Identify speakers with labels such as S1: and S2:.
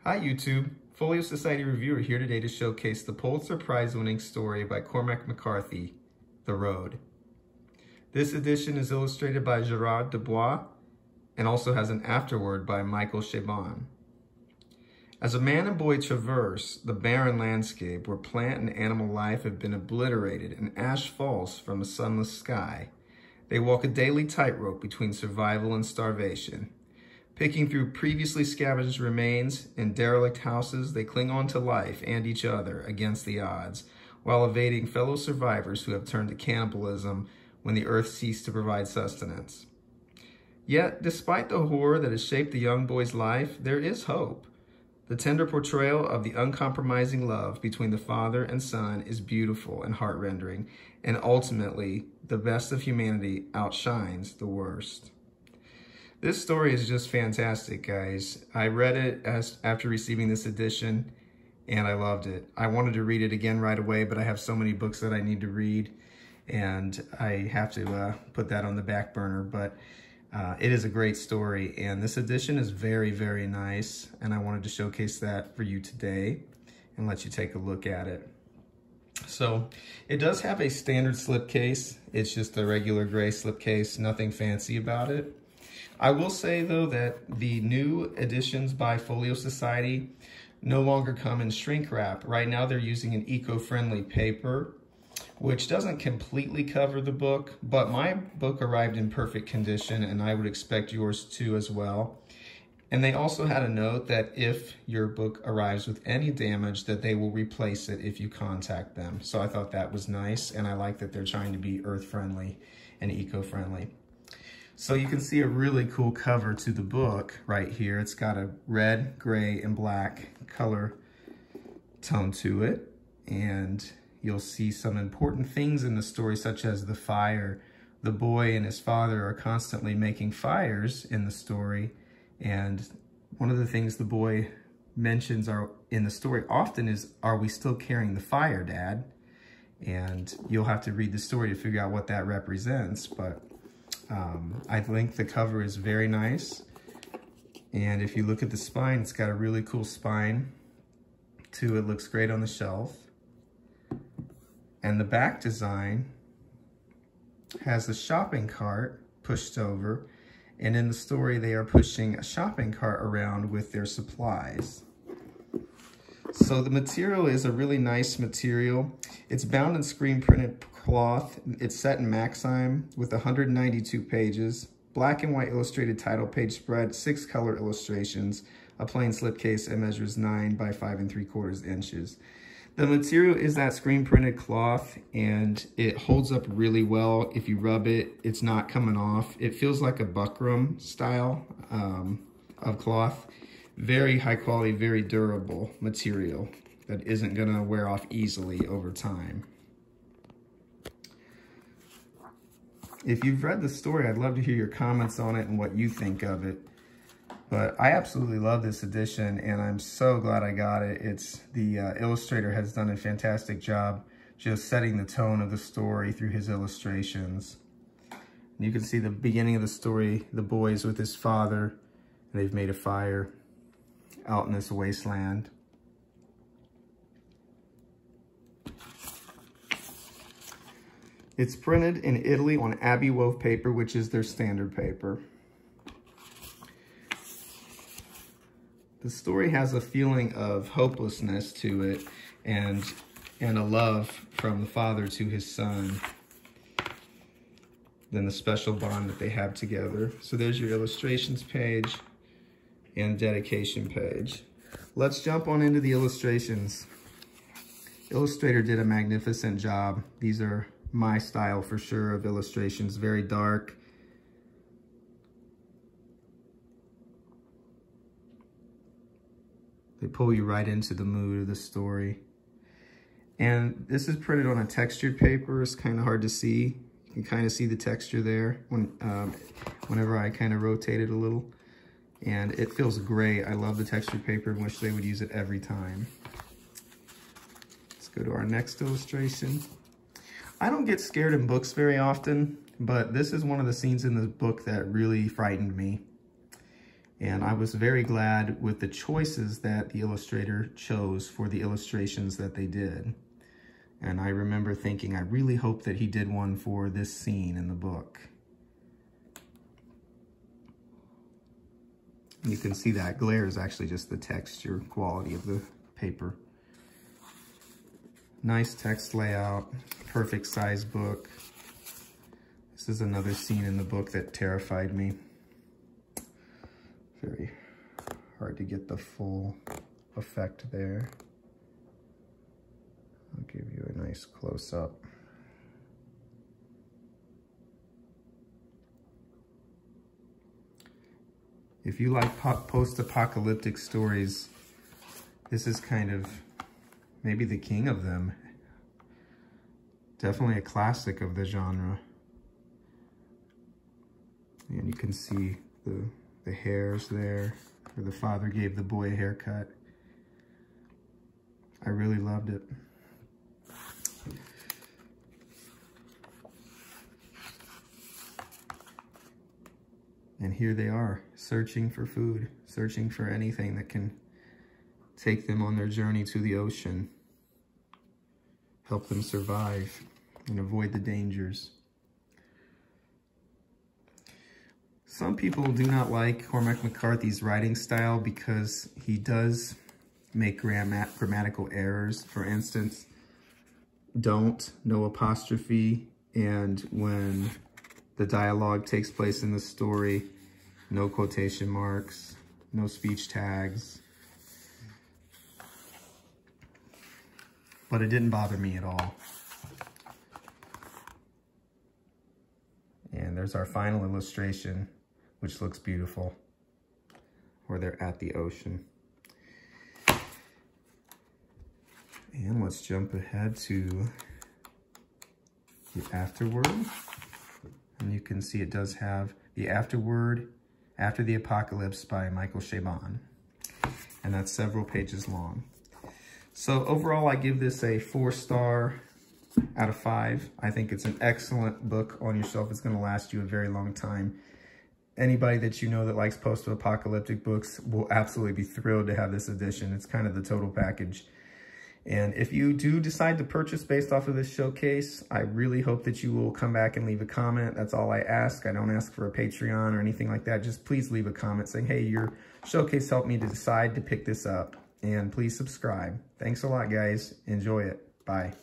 S1: Hi YouTube, Folio Society reviewer here today to showcase the Pulitzer Prize-winning story by Cormac McCarthy, The Road. This edition is illustrated by Gérard DuBois and also has an afterword by Michael Chabon. As a man and boy traverse the barren landscape where plant and animal life have been obliterated and ash falls from a sunless sky, they walk a daily tightrope between survival and starvation. Picking through previously scavenged remains and derelict houses, they cling on to life and each other against the odds, while evading fellow survivors who have turned to cannibalism when the earth ceased to provide sustenance. Yet, despite the horror that has shaped the young boy's life, there is hope. The tender portrayal of the uncompromising love between the father and son is beautiful and heart-rending, and ultimately, the best of humanity outshines the worst. This story is just fantastic, guys. I read it after receiving this edition, and I loved it. I wanted to read it again right away, but I have so many books that I need to read, and I have to put that on the back burner. But it is a great story, and this edition is very, very nice, and I wanted to showcase that for you today and let you take a look at it. So it does have a standard slipcase. It's just a regular gray slipcase, nothing fancy about it. I will say, though, that the new editions by Folio Society no longer come in shrink wrap. Right now, they're using an eco-friendly paper, which doesn't completely cover the book, but my book arrived in perfect condition, and I would expect yours to as well. And they also had a note that if your book arrives with any damage, that they will replace it if you contact them. So I thought that was nice, and I like that they're trying to be earth-friendly and eco-friendly. So you can see a really cool cover to the book right here. It's got a red, gray, and black color tone to it. And you'll see some important things in the story, such as the fire. The boy and his father are constantly making fires in the story. And one of the things the boy mentions in the story often is, "Are we still carrying the fire, Dad?" And you'll have to read the story to figure out what that represents. But I think the cover is very nice. And if you look at the spine, it's got a really cool spine too. It looks great on the shelf. And the back design has the shopping cart pushed over. And in the story, they are pushing a shopping cart around with their supplies. So the material is a really nice material. It's bound in screen printed cloth. It's set in Maxime with 192 pages, black and white illustrated title page spread, 6 color illustrations, a plain slipcase, and measures 9 by 5 3/4 inches. The material is that screen printed cloth, and it holds up really well. If you rub it, it's not coming off. It feels like a buckram style of cloth. Very high quality, very durable material that isn't gonna wear off easily over time. If you've read the story, I'd love to hear your comments on it and what you think of it. But I absolutely love this edition, and I'm so glad I got it. The illustrator has done a fantastic job just setting the tone of the story through his illustrations. And you can see the beginning of the story, the boy's with his father, and they've made a fire out in this wasteland. It's printed in Italy on Abbey wove paper, which is their standard paper. The story has a feeling of hopelessness to it and a love from the father to his son. Then the special bond that they have together. So there's your illustrations page and dedication page. Let's jump on into the illustrations. Illustrator did a magnificent job. These are my style for sure of illustrations, very dark. They pull you right into the mood of the story. And this is printed on a textured paper. It's kind of hard to see. You can kind of see the texture there whenever I kind of rotate it a little. And it feels great. I love the textured paper and wish they would use it every time. Let's go to our next illustration. I don't get scared in books very often, but this is one of the scenes in the book that really frightened me. And I was very glad with the choices that the illustrator chose for the illustrations that they did. And I remember thinking, I really hope that he did one for this scene in the book. You can see that glare is actually just the texture quality of the paper. Nice text layout, perfect size book. This is another scene in the book that terrified me. Very hard to get the full effect there. I'll give you a nice close-up. If you like post-apocalyptic stories, this is kind of maybe the king of them. Definitely a classic of the genre. And you can see the hairs there, where the father gave the boy a haircut. I really loved it. And here they are, searching for food, searching for anything that can take them on their journey to the ocean, help them survive and avoid the dangers. Some people do not like Cormac McCarthy's writing style because he does make grammatical errors. For instance, don't, no apostrophe, and when the dialogue takes place in the story, no quotation marks, no speech tags. But it didn't bother me at all. And there's our final illustration, which looks beautiful, where they're at the ocean. And let's jump ahead to the afterword. And you can see it does have the afterword, After the Apocalypse by Michael Chabon. And that's several pages long. So overall, I give this a 4-star out of 5. I think it's an excellent book on your shelf. It's going to last you a very long time. Anybody that you know that likes post-apocalyptic books will absolutely be thrilled to have this edition. It's kind of the total package. And if you do decide to purchase based off of this showcase, I really hope that you will come back and leave a comment. That's all I ask. I don't ask for a Patreon or anything like that. Just please leave a comment saying, hey, your showcase helped me to decide to pick this up. And please subscribe. Thanks a lot, guys. Enjoy it. Bye.